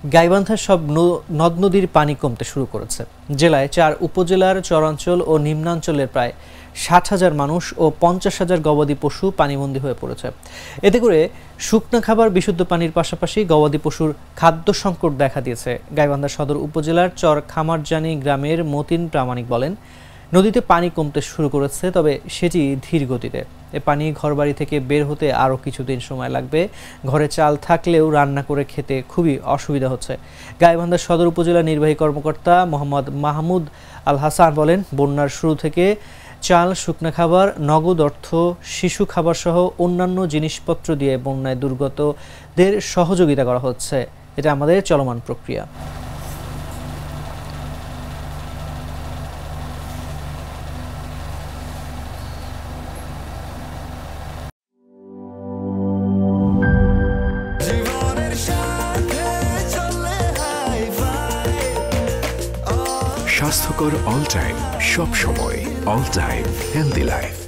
গাইবান্ধার সব নদ নদীর পানি কমতে শুরু করেছে। জেলায় 4 উপজেলার চরাঞ্চল ও নিম্নাঞ্চলের প্রায় 60,000 মানুষ ও 50,000 গবাদি পশু পানিবন্দী হয়ে পড়েছে। এতে করে শুকনো খাবার, বিশুদ্ধ পানির পাশাপাশি গবাদি পশুর খাদ্য সংকট দেখা দিয়েছে। গাইবান্ধা সদর উপজেলার চর খামারজানি গ্রামের মতিন প্রামাণিক বলেন, নদীতে পানি কমতে শুরু করেছে, তবে সেটি ধীর গতিতে। এ পানি ঘরবাড়ি থেকে বের হতে আরও কিছুদিন সময় লাগবে। ঘরে চাল থাকলেও রান্না করে খেতে খুবই অসুবিধা হচ্ছে। গাইবান্ধা সদর উপজেলা নির্বাহী কর্মকর্তা মোহাম্মদ মাহমুদ আল হাসান বলেন, বন্যার শুরু থেকে চাল, শুকনো খাবার, নগদ অর্থ, শিশু খাবার সহ অন্যান্য জিনিসপত্র দিয়ে বন্যায় দুর্গতদের সহযোগিতা করা হচ্ছে। এটা আমাদের চলমান প্রক্রিয়া। স্বাস্থ্যকর অল টাইম, সব সময় অল টাইম হেলদি লাইফ।